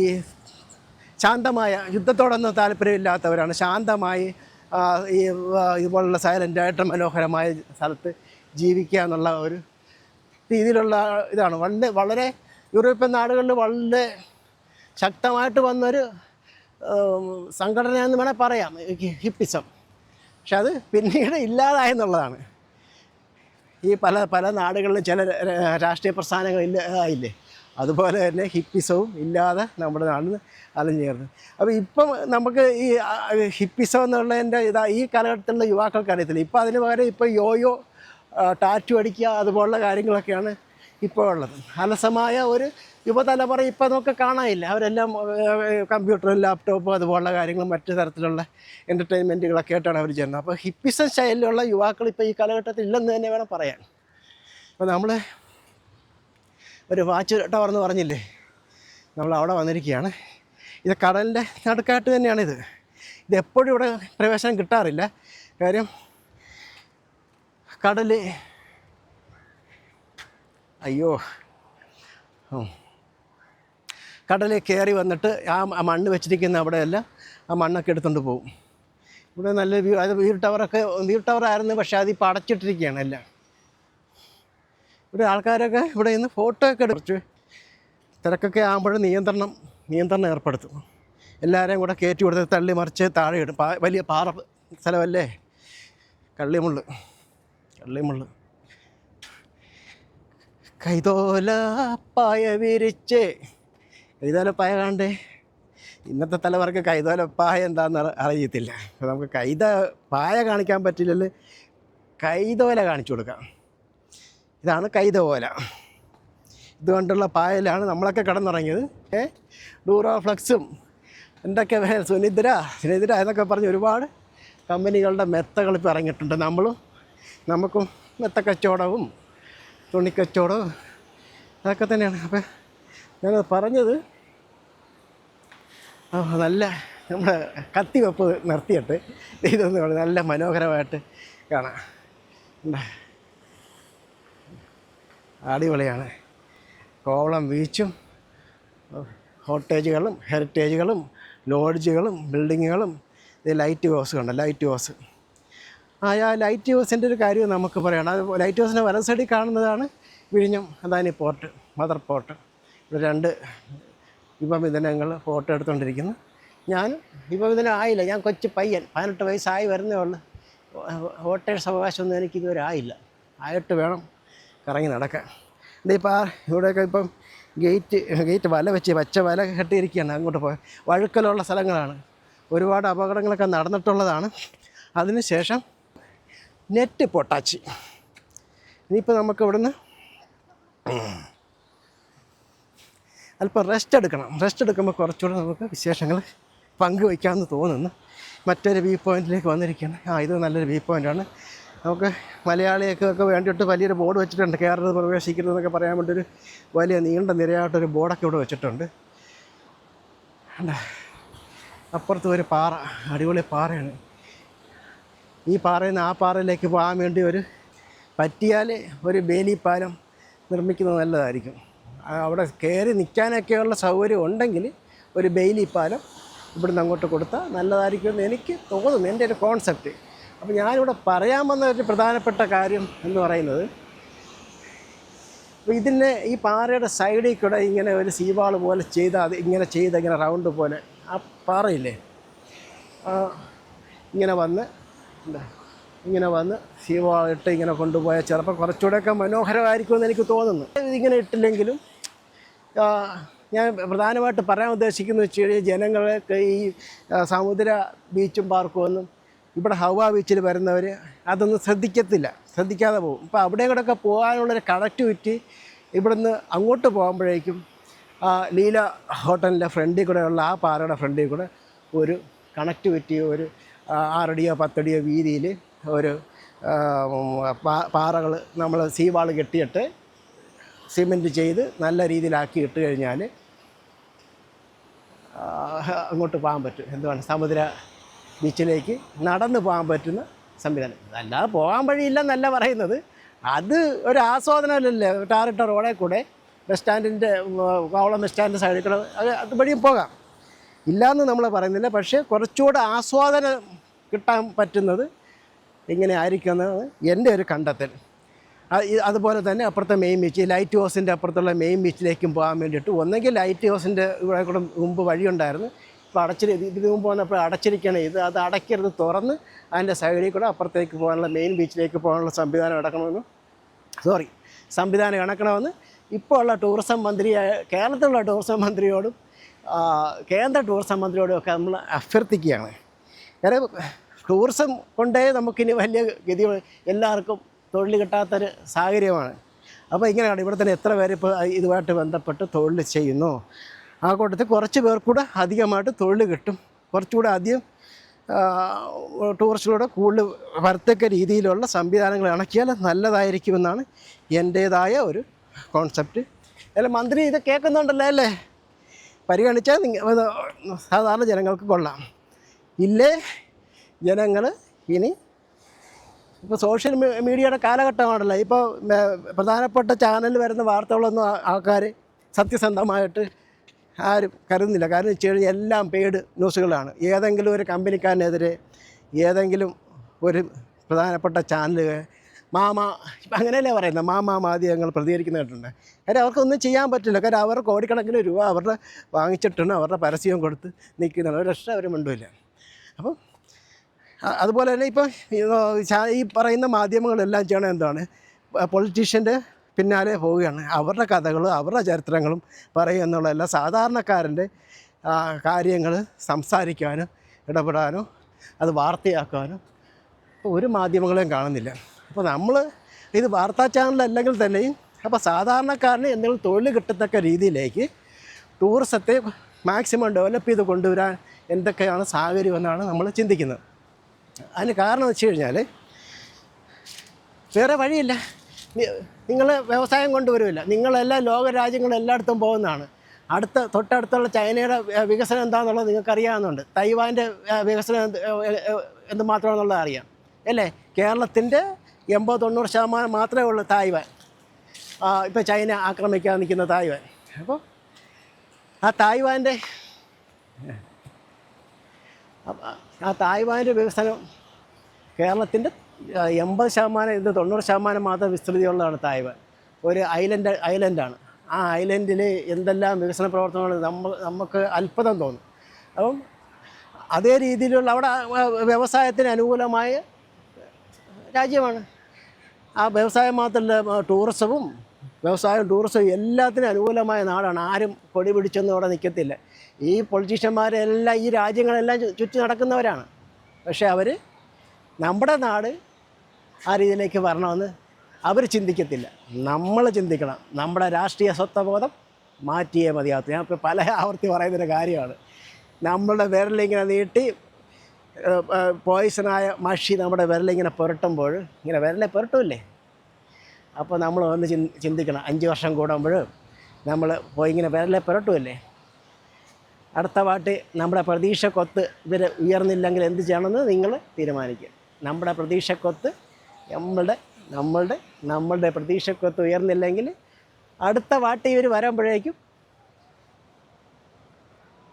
ശാന്തമായ യുദ്ധത്തോടൊന്നും താല്പര്യമില്ലാത്തവരാണ്. ശാന്തമായി ഈ ഇതുപോലുള്ള സൈലൻ്റായിട്ട് മനോഹരമായ സ്ഥലത്ത് ജീവിക്കുക എന്നുള്ള ഒരു രീതിയിലുള്ള ഇതാണ്. വളരെ യൂറോപ്യൻ നാടുകളിൽ വളരെ ശക്തമായിട്ട് വന്നൊരു സംഘടന എന്ന് വേണേൽ പറയാം ഹിപ്പിസം. പക്ഷെ അത് പിന്നീട് ഇല്ലാതായെന്നുള്ളതാണ്. ഈ പല നാടുകളിലും ചില രാഷ്ട്രീയ പ്രസ്ഥാനങ്ങളില്ലേ, അതുപോലെ തന്നെ ഹിപ്പിസവും ഇല്ലാതെ നമ്മുടെ നാട്ടിൽ അലഞ്ഞേർന്നു. അപ്പോൾ ഇപ്പം നമുക്ക് ഈ ഹിപ്പിസം എന്നുള്ളതിൻ്റെ ഈ കാലഘട്ടത്തിലുള്ള യുവാക്കൾക്ക് അറിയത്തില്ല. ഇപ്പം അതിന് പകരം ഇപ്പോൾ യോയോ, ടാറ്റു അടിക്കുക അതുപോലുള്ള കാര്യങ്ങളൊക്കെയാണ് ഇപ്പോൾ ഉള്ളത്. അലസമായ ഒരു യുവതലമുറ ഇപ്പോൾ നമുക്ക് കാണാനില്ല. അവരെല്ലാം കമ്പ്യൂട്ടറും ലാപ്ടോപ്പും അതുപോലുള്ള കാര്യങ്ങളും മറ്റു തരത്തിലുള്ള എൻ്റർടൈൻമെൻറ്റുകളൊക്കെ ആയിട്ടാണ് അവർ ചെയ്യുന്നത്. അപ്പോൾ ഹിപ്പിസം സ്റ്റൈലിലുള്ള യുവാക്കൾ ഇപ്പോൾ ഈ കാലഘട്ടത്തിൽ ഇല്ലെന്ന് തന്നെ വേണം പറയാൻ. അപ്പോൾ നമ്മൾ ഒരു വാച്ച് ടവർ എന്ന് പറഞ്ഞില്ലേ, നമ്മൾ അവിടെ വന്നിരിക്കുകയാണ്. ഇത് കടലിൻ്റെ നടുക്കായിട്ട് തന്നെയാണിത്. ഇതെപ്പോഴും ഇവിടെ പ്രവേശനം കിട്ടാറില്ല. കാര്യം കടൽ കടലിൽ കയറി വന്നിട്ട് ആ മണ്ണ് വെച്ചിരിക്കുന്ന അവിടെയെല്ലാം ആ മണ്ണൊക്കെ എടുത്തുകൊണ്ട് പോകും. ഇവിടെ നല്ല വ്യൂ. അത് വ്യൂ ടവറായിരുന്നു, പക്ഷേ അതിപ്പോൾ അടച്ചിട്ടിരിക്കുകയാണ് എല്ലാം. ഇവിടെ ആൾക്കാരൊക്കെ ഇവിടെ നിന്ന് ഫോട്ടോ ഒക്കെ കുറച്ച് തിരക്കൊക്കെ ആകുമ്പോൾ നിയന്ത്രണം ഏർപ്പെടുത്തും. എല്ലാവരെയും കൂടെ കയറ്റി കൊടുത്ത് തള്ളി മറിച്ച് താഴെ ഇടും. വലിയ പാറ സ്ഥലമല്ലേ, കള്ളിമുള്ള് കൈതോല പായ വിരിച്ച്. കൈതോല പായ കാണ്ടേ ഇന്നത്തെ തലമുറക്ക് കൈതോല പായ എന്താണെന്ന് അറിയത്തില്ല. അപ്പോൾ നമുക്ക് പായ കാണിക്കാൻ പറ്റില്ലല്ലോ, കൈതോല കാണിച്ചു കൊടുക്കാം. ഇതാണ് കൈതോല. ഇതുകൊണ്ടുള്ള പായലാണ് നമ്മളൊക്കെ കിടന്നുറങ്ങിയത്. ഡൂറോഫ്ലെക്സും എന്തൊക്കെ സുനിദ്ര എന്നൊക്കെ പറഞ്ഞ് ഒരുപാട് കമ്പനികളുടെ മെത്തകൾ ഇപ്പോൾ ഇറങ്ങിയിട്ടുണ്ട്. നമുക്കും മെത്തക്കച്ചവടവും തുണിക്കച്ചവടവും അതൊക്കെ തന്നെയാണ്. അപ്പം ഞാനത് പറഞ്ഞത് നല്ല നമ്മുടെ കത്തിവെപ്പ് നിർത്തിയിട്ട് ഇതൊന്നും നല്ല മനോഹരമായിട്ട് കാണാം. അടിപൊളിയാണ്. കോവളം ബീച്ചും ഹോട്ടേജുകളും ഹെറിറ്റേജുകളും ലോഡ്ജുകളും ബിൽഡിങ്ങുകളും ലൈറ്റ് ഹൗസ് കണ്ടോ, ലൈറ്റ് ഹൗസ്. ആ ലൈറ്റ് ഹൗസിൻ്റെ ഒരു കാര്യം നമുക്ക് പറയണം. അത് ലൈറ്റ് ഹൗസിൻ്റെ വല സൈഡിൽ കാണുന്നതാണ് വിഴിഞ്ഞം അദാനി പോർട്ട്, മദർ പോർട്ട്. ഇവിടെ 2 യുവമിഥുനങ്ങൾ ഫോട്ടോ എടുത്തുകൊണ്ടിരിക്കുന്നു. ഞാൻ യുവമിഥുനം ആയില്ല, ഞാൻ കൊച്ചു പയ്യൻ, 18 വയസ്സായി വരുന്നേ ഉള്ളൂ. വോട്ടേഴ്സ് അവകാശമൊന്നും എനിക്കിതുവരെ ആയിട്ട് വേണം കറങ്ങി നടക്കാൻ. ഇതിപ്പോൾ ഇവിടെയൊക്കെ ഇപ്പം ഗേറ്റ് വല വെച്ച് പച്ച വല കെട്ടിയിരിക്കുകയാണ്. അങ്ങോട്ട് പോയി വഴുക്കലുള്ള സ്ഥലങ്ങളാണ്. ഒരുപാട് അപകടങ്ങളൊക്കെ നടന്നിട്ടുള്ളതാണ്. അതിനുശേഷം നെറ്റ് പൊട്ടാച്ചി. ഇനിയിപ്പോൾ നമുക്ക് ഇവിടുന്ന് അല്പം റെസ്റ്റ് എടുക്കുമ്പോൾ കുറച്ചുകൂടെ നമുക്ക് വിശേഷങ്ങൾ പങ്കുവയ്ക്കാമെന്ന് തോന്നുന്നു. മറ്റൊരു വ്യൂ പോയിൻറ്റിലേക്ക് വന്നിരിക്കുകയാണ്. ഇത് നല്ലൊരു വ്യൂ പോയിൻ്റാണ്. നമുക്ക് മലയാളികൾക്കൊക്കെ വേണ്ടിയിട്ട് വലിയൊരു ബോർഡ് വെച്ചിട്ടുണ്ട്. കേരളത്തിൽ പ്രവേശിക്കുന്നതെന്നൊക്കെ പറയാൻ വേണ്ടി ഒരു വലിയ നീണ്ട നിരയായിട്ടൊരു ബോർഡൊക്കെ ഇവിടെ വെച്ചിട്ടുണ്ട്. അപ്പുറത്ത് ഒരു പാറ, അടിപൊളി പാറയാണ്. ഈ പാറയിൽ നിന്ന് ആ പാറയിലേക്ക് പോകാൻ വേണ്ടി പറ്റിയാൽ ഒരു ബേലിപ്പാലം നിർമ്മിക്കുന്നത് നല്ലതായിരിക്കും. അവിടെ കയറി നിൽക്കാനൊക്കെയുള്ള സൗകര്യം ഉണ്ടെങ്കിൽ ഒരു ബെയിലിപ്പാലം ഇവിടുന്ന് അങ്ങോട്ട് കൊടുത്താൽ നല്ലതായിരിക്കുമെന്ന് എനിക്ക് തോന്നുന്നു, എൻ്റെ ഒരു കോൺസെപ്റ്റ്. അപ്പോൾ ഞാനിവിടെ പറയാൻ വന്ന ഒരു പ്രധാനപ്പെട്ട കാര്യം എന്ന് പറയുന്നത്, അപ്പോൾ ഇതിനെ ഈ പാറയുടെ സൈഡിൽ കൂടെ ഇങ്ങനെ ഒരു സീവാൾ പോലെ അത് ഇങ്ങനെ റൗണ്ട് പോലെ ആ പാറയില്ലേ ഇങ്ങനെ വന്ന് സീവാളിട്ട് ഇങ്ങനെ കൊണ്ടുപോയാൽ ചിലപ്പോൾ കുറച്ചുകൂടെയൊക്കെ മനോഹരമായിരിക്കുമെന്ന് എനിക്ക് തോന്നുന്നു. ഇതിങ്ങനെ ഇട്ടില്ലെങ്കിലും ഞാൻ പ്രധാനമായിട്ട് പറയാൻ ഉദ്ദേശിക്കുന്നത് വെച്ച് കഴിഞ്ഞാൽ ജനങ്ങൾക്ക് ഈ സമുദ്ര ബീച്ചും പാർക്കും ഒന്നും ഇവിടെ ഹവ ബീച്ചിൽ വരുന്നവർ അതൊന്നും ശ്രദ്ധിക്കാതെ പോകും. അപ്പോൾ അവിടെ കൂടെയൊക്കെ പോകാനുള്ളൊരു കണക്ടിവിറ്റി ഇവിടുന്ന് അങ്ങോട്ട് പോകുമ്പോഴേക്കും ലീല ഹോട്ടലിൻ്റെ ഫ്രണ്ടിൽ കൂടെയുള്ള ആ പാറയുടെ ഫ്രണ്ടിൽ കൂടെ ഒരു കണക്ടിവിറ്റി, ഒരു 6 അടിയോ 10 അടിയോ വീതിയിൽ ഒരു പാറകൾ നമ്മൾ സീവാൾ കെട്ടിയിട്ട് സിമെൻറ്റ് ചെയ്ത് നല്ല രീതിയിലാക്കി ഇട്ട് കഴിഞ്ഞാൽ അങ്ങോട്ട് പോകാൻ പറ്റും. എന്തുവാണ്, സമുദ്ര ബീച്ചിലേക്ക് നടന്ന് പോകാൻ പറ്റുന്ന സംവിധാനം. അല്ലാതെ പോകാൻ വഴിയില്ലെന്നല്ല പറയുന്നത്, അത് ഒരു ആസ്വാദനമല്ലല്ലേ. ടാറിട്ട റോഡിൽ കൂടെ ബസ് സ്റ്റാൻഡിൻ്റെ കോവളം ബസ് സ്റ്റാൻഡിൻ്റെ സൈഡിൽ കൂടെ അത് വഴിയും പോകാം, ഇല്ലയെന്ന് നമ്മൾ പറയുന്നില്ല. പക്ഷേ കുറച്ചുകൂടെ ആസ്വാദനം കിട്ടാൻ പറ്റുന്നത് ഇങ്ങനെ ആയിരിക്കുമെന്നാണ് എൻ്റെ ഒരു കണ്ടെത്തൽ. അതുപോലെ തന്നെ അപ്പുറത്തെ മെയിൻ ബീച്ച്, ലൈറ്റ് ഹൗസിൻ്റെ അപ്പുറത്തുള്ള മെയിൻ ബീച്ചിലേക്കും പോകാൻ വേണ്ടിയിട്ട് ഒന്നെങ്കിൽ ലൈറ്റ് ഹൗസിൻ്റെ ഇവിടെ കൂടെ മുമ്പ് വഴിയുണ്ടായിരുന്നു, ഇപ്പോൾ ഇതിന് മുമ്പ് വന്നപ്പോൾ അടച്ചിരിക്കണം. അത് അടയ്ക്കരുത്, തുറന്ന് അതിൻ്റെ സൈഡിൽ കൂടെ അപ്പുറത്തേക്ക് പോകാനുള്ള മെയിൻ ബീച്ചിലേക്ക് പോകാനുള്ള സംവിധാനം ഇണക്കണമെന്ന് ഇപ്പോൾ ഉള്ള ടൂറിസം മന്ത്രി, കേരളത്തിലുള്ള ടൂറിസം മന്ത്രിയോടും കേന്ദ്ര ടൂറിസം മന്ത്രിയോടും ഒക്കെ നമ്മൾ അഭ്യർത്ഥിക്കുകയാണ്. കാരണം ടൂറിസം കൊണ്ടേ നമുക്കിനി വലിയ ഗതി, എല്ലാവർക്കും തൊഴിൽ കിട്ടാത്തൊരു സാഹചര്യമാണ്. അപ്പോൾ ഇങ്ങനെയാണ് ഇവിടെ തന്നെ എത്ര പേര് ഇപ്പോൾ ഇതുമായിട്ട് ബന്ധപ്പെട്ട് തൊഴിൽ ചെയ്യുന്നു. ആ കൂട്ടത്തിൽ കുറച്ച് പേർക്കൂടെ അധികമായിട്ട് തൊഴിൽ കിട്ടും. കുറച്ചുകൂടെ അധികം ടൂറിസ്റ്റുകളുടെ കൂടുതൽ വരത്തക്ക രീതിയിലുള്ള സംവിധാനങ്ങൾ ഇണക്കിയാൽ നല്ലതായിരിക്കുമെന്നാണ് എൻ്റേതായ ഒരു കോൺസെപ്റ്റ്. അല്ല, മന്ത്രി ഇത് കേൾക്കുന്നുണ്ടല്ലോ അല്ലേ? പരിഗണിച്ചാൽ സാധാരണ ജനങ്ങൾക്ക് കൊള്ളാം. ഇല്ലേ, ജനങ്ങൾ ഇനി ഇപ്പോൾ സോഷ്യൽ മീഡിയയുടെ കാലഘട്ടമാണല്ലോ. ഇപ്പോൾ പ്രധാനപ്പെട്ട ചാനലിൽ വരുന്ന വാർത്തകളൊന്നും ആൾക്കാർ സത്യസന്ധമായിട്ട് ആരും കരുതുന്നില്ല. കാരണം വെച്ച് കഴിഞ്ഞാൽ എല്ലാം പെയ്ഡ് ന്യൂസുകളാണ്. ഏതെങ്കിലും ഒരു കമ്പനിക്കാരനെതിരെ ഏതെങ്കിലും ഒരു പ്രധാനപ്പെട്ട ചാനലുകൾ അങ്ങനെയല്ലേ പറയുന്നത്, മാധ്യമങ്ങൾ പ്രതികരിക്കുന്നതായിട്ടുണ്ട്. കാര്യം അവർക്കൊന്നും ചെയ്യാൻ പറ്റില്ല. കാര്യം അവർ കോടിക്കണക്കിന് രൂപ അവരുടെ വാങ്ങിച്ചിട്ടാണ് അവരുടെ പരസ്യം കൊടുത്ത് നിൽക്കുന്നതാണ്. ഒരു രക്ഷ അവർ മിണ്ടില്ല. അപ്പം അതുപോലെ തന്നെ ഇപ്പോൾ ഈ പറയുന്ന മാധ്യമങ്ങളെല്ലാം ചെയ്യണത് എന്താണ്, പൊളിറ്റീഷ്യൻ്റെ പിന്നാലെ പോവുകയാണ്. അവരുടെ കഥകളും അവരുടെ ചരിത്രങ്ങളും പറയുക എന്നുള്ളതല്ല, സാധാരണക്കാരൻ്റെ കാര്യങ്ങൾ സംസാരിക്കാനോ ഇടപെടാനോ അത് വാർത്തയാക്കാനോ ഒരു മാധ്യമങ്ങളെയും കാണുന്നില്ല. അപ്പോൾ നമ്മൾ ഇത് വാർത്താ ചാനലല്ലെങ്കിൽ തന്നെയും അപ്പോൾ സാധാരണക്കാരന് എന്തെങ്കിലും തൊഴിൽ കിട്ടത്തക്ക രീതിയിലേക്ക് ടൂറിസത്തെ മാക്സിമം ഡെവലപ്പ് ചെയ്ത് കൊണ്ടുവരാൻ എന്തൊക്കെയാണ് സാഹചര്യമെന്നാണ് നമ്മൾ ചിന്തിക്കുന്നത്. അതിന് കാരണം വെച്ച് കഴിഞ്ഞാൽ വേറെ വഴിയില്ല. നിങ്ങൾ വ്യവസായം കൊണ്ടുവരുമില്ല. നിങ്ങളെല്ലാം ലോക രാജ്യങ്ങളെല്ലായിടത്തും പോകുന്നതാണ്. തൊട്ടടുത്തുള്ള ചൈനയുടെ വികസനം എന്താണെന്നുള്ളത് നിങ്ങൾക്കറിയാവുന്നുണ്ട്. തൈവാൻ്റെ വികസനം എന്തുമാത്രമാണെന്നുള്ളത് അറിയാം അല്ലേ? കേരളത്തിൻ്റെ 80-90% മാത്രമേ ഉള്ളൂ തായ്വാൻ. ഇപ്പോൾ ചൈന ആക്രമിക്കാൻ നിൽക്കുന്ന തായ്വാൻ. അപ്പോൾ ആ തായ്വാൻ്റെ വികസനം കേരളത്തിൻ്റെ 80% ഇത് 90% മാത്രം വിസ്തൃതിയുള്ളതാണ് തായ്വാൻ. ഒരു ഐലൻഡാണ്. ആ ഐലൻഡിൽ എന്തെല്ലാം വികസന പ്രവർത്തനങ്ങൾ നമുക്ക് അത്ഭുതം തോന്നും. അപ്പം അതേ രീതിയിലുള്ള അവിടെ വ്യവസായത്തിന് അനുകൂലമായ രാജ്യമാണ്. ആ വ്യവസായം മാത്രമല്ല, ടൂറിസവും എല്ലാത്തിനും അനുകൂലമായ നാടാണ്. ആരും കൊടി പിടിച്ചൊന്നും അവിടെ നിൽക്കത്തില്ല. ഈ പൊളിറ്റീഷ്യന്മാരെല്ലാം ഈ രാജ്യങ്ങളെല്ലാം ചുറ്റി നടക്കുന്നവരാണ്. പക്ഷേ അവർ നമ്മുടെ നാട് ആ രീതിയിലേക്ക് വരണമെന്ന് അവർ ചിന്തിക്കത്തില്ല. നമ്മൾ ചിന്തിക്കണം. നമ്മുടെ രാഷ്ട്രീയ സ്വത്വബോധം മാറ്റിയേ മതിയാകത്തു. ഞാൻ ഇപ്പോൾ പല ആവർത്തി പറയുന്നൊരു കാര്യമാണ്. നമ്മളുടെ വിരലിങ്ങനെ നീട്ടി പോയിസണായ മഷി നമ്മുടെ വിരലിങ്ങനെ പുരട്ടുമ്പോൾ ഇങ്ങനെ വിരലെ പുരട്ടുമില്ലേ, അപ്പോൾ നമ്മൾ ഒന്ന് ചിന്തിക്കണം. 5 വർഷം കൂടുമ്പോൾ നമ്മൾ പോയി ഇങ്ങനെ വിരലെ പുരട്ടുമല്ലേ, അടുത്ത പാട്ട് നമ്മുടെ പ്രതീക്ഷക്കൊത്ത് ഇവർ ഉയർന്നില്ലെങ്കിൽ എന്ത് ചെയ്യണമെന്ന് നിങ്ങൾ തീരുമാനിക്കുക. നമ്മുടെ പ്രതീക്ഷക്കൊത്ത് നമ്മളുടെ പ്രതീക്ഷക്കൊത്ത് ഉയർന്നില്ലെങ്കിൽ അടുത്ത വാട്ട് ഇവർ വരുമ്പോഴേക്കും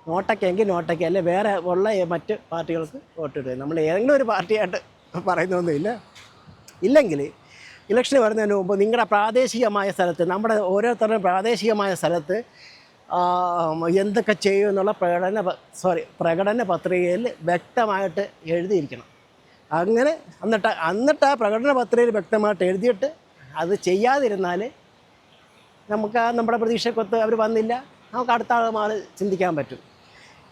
നോട്ടയ്ക്കെങ്കിൽ നോട്ടയ്ക്ക് അല്ലെ വേറെ ഉള്ള മറ്റ് പാർട്ടികൾക്ക് വോട്ടിടുക. നമ്മൾ ഏതെങ്കിലും ഒരു പാർട്ടിയായിട്ട് പറയുന്നൊന്നുമില്ല. ഇല്ലെങ്കിൽ ഇലക്ഷന് വരുന്നതിന് മുമ്പ് നിങ്ങളുടെ പ്രാദേശികമായ സ്ഥലത്ത്, നമ്മുടെ ഓരോരുത്തരുടെയും പ്രാദേശികമായ സ്ഥലത്ത് എന്തൊക്കെ ചെയ്യും എന്നുള്ള പ്രകടന പത്രികയിൽ വ്യക്തമായിട്ട് എഴുതിയിരിക്കണം. അങ്ങനെ എന്നിട്ട് ആ പ്രകടന പത്രികയിൽ വ്യക്തമായിട്ട് എഴുതിയിട്ട് അത് ചെയ്യാതിരുന്നാൽ നമുക്ക് നമ്മുടെ പ്രതീക്ഷക്കൊത്ത് അവർ വന്നില്ല, നമുക്ക് അടുത്ത ആൾ മാറി ചിന്തിക്കാൻ പറ്റും.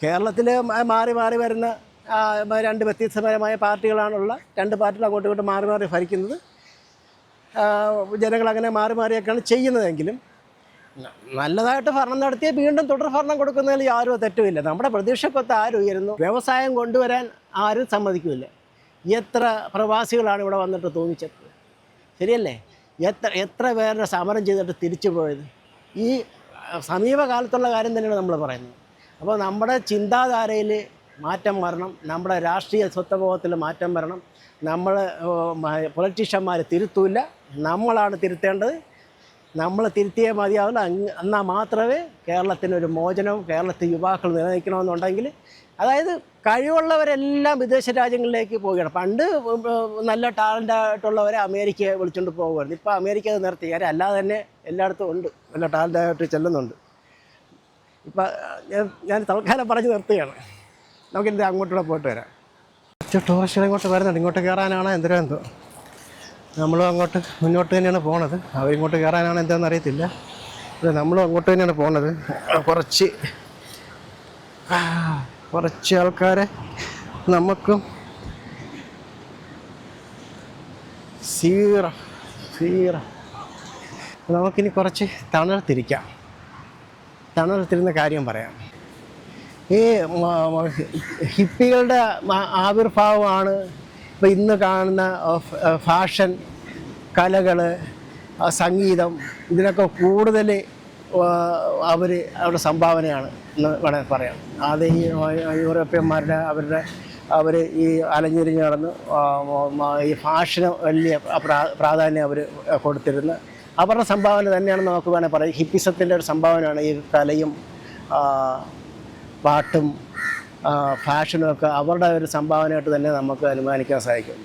കേരളത്തിൽ മാറി മാറി വരുന്ന രണ്ട് വ്യത്യസ്തപരമായ പാർട്ടികളാണുള്ള, രണ്ട് പാർട്ടികൾ അങ്ങോട്ടും ഇങ്ങോട്ടും മാറി മാറി ഭരിക്കുന്നത്. ജനങ്ങളങ്ങനെ മാറി മാറിയൊക്കെയാണ് ചെയ്യുന്നതെങ്കിലും നല്ലതായിട്ട് ഭരണം നടത്തിയ വീണ്ടും തുടർ ഭരണം കൊടുക്കുന്നതിൽ യാതൊരു തെറ്റുമില്ല. നമ്മുടെ പ്രതീക്ഷക്കൊത്ത് ആരും ഉയരുന്നു. വ്യവസായം കൊണ്ടുവരാൻ ആരും സമ്മതിക്കില്ല. എത്ര പ്രവാസികളാണ് ഇവിടെ വന്നിട്ട് തൂങ്ങിച്ചത്, ശരിയല്ലേ? എത്ര പേരുടെ സമരം ചെയ്തിട്ട് തിരിച്ചു പോയത്. ഈ സമീപകാലത്തുള്ള കാര്യം തന്നെയാണ് നമ്മൾ പറയുന്നത്. അപ്പോൾ നമ്മുടെ ചിന്താധാരയിൽ മാറ്റം വരണം, നമ്മുടെ രാഷ്ട്രീയ സ്വത്വബോധത്തിൽ മാറ്റം വരണം. നമ്മൾ പൊളിറ്റീഷ്യന്മാർ തിരുത്തൂല്ല, നമ്മളാണ് തിരുത്തേണ്ടത്. നമ്മൾ തിരുത്തിയേ മതിയാവില്ല. എന്നാൽ മാത്രമേ കേരളത്തിനൊരു മോചനവും കേരളത്തിൽ യുവാക്കൾ നിലനിൽക്കണമെന്നുണ്ടെങ്കിൽ, അതായത് കഴിവുള്ളവരെല്ലാം വിദേശ രാജ്യങ്ങളിലേക്ക് പോവുകയാണ്. പണ്ട് നല്ല ടാലൻ്റായിട്ടുള്ളവരെ അമേരിക്കയെ വിളിച്ചുകൊണ്ട് പോകുമായിരുന്നു. ഇപ്പോൾ അമേരിക്ക അത് നിർത്തി. കാര്യം അല്ലാതെ തന്നെ എല്ലായിടത്തും ഉണ്ട്, നല്ല ടാലൻ്റായിട്ട് ചെല്ലുന്നുണ്ട്. ഇപ്പം ഞാൻ തൽക്കാലം പറഞ്ഞ് നിർത്തുകയാണ്. നമുക്കിത് അങ്ങോട്ടൂടെ പോയിട്ട് വരാം. ടൂറിസ്റ്റുകൾ ഇങ്ങോട്ട് വരുന്നുണ്ട്. ഇങ്ങോട്ട് കയറാനാണോ എന്തോ നമ്മളും അങ്ങോട്ട് മുന്നോട്ട് തന്നെയാണ് പോണത്. അവരിങ്ങോട്ട് കയറാനാണ് എന്താണെന്ന് അറിയത്തില്ല. നമ്മളും അങ്ങോട്ട് തന്നെയാണ് പോണത്. കുറച്ച് ആൾക്കാരെ നമുക്കും നമുക്കിനി കുറച്ച് തണലത്തിരുന്ന കാര്യം പറയാം. ഈ ഹിപ്പികളുടെ ആവിർഭാവമാണ് ഇപ്പോൾ ഇന്ന് കാണുന്ന ഫാഷൻ, കലകൾ, സംഗീതം, ഇതിനൊക്കെ കൂടുതൽ അവരുടെ സംഭാവനയാണ് എന്ന് വേണമെങ്കിൽ പറയാം. അത് ഈ യൂറോപ്യന്മാരുടെ അവർ ഈ അലഞ്ഞിരിഞ്ഞ് നടന്ന് ഈ ഫാഷന് വലിയ പ്രാധാന്യം അവർ കൊടുത്തിരുന്നു. അവരുടെ സംഭാവന തന്നെയാണെന്ന് നമുക്ക് വേണമെങ്കിൽ പറയാം. ഹിപ്പിസത്തിൻ്റെ ഒരു സംഭാവനയാണ് ഈ കലയും പാട്ടും ഫാഷനും ഒക്കെ അവരുടെ ഒരു സംഭാവനയായിട്ട് തന്നെ നമുക്ക് അനുമാനിക്കാൻ സാധിക്കും.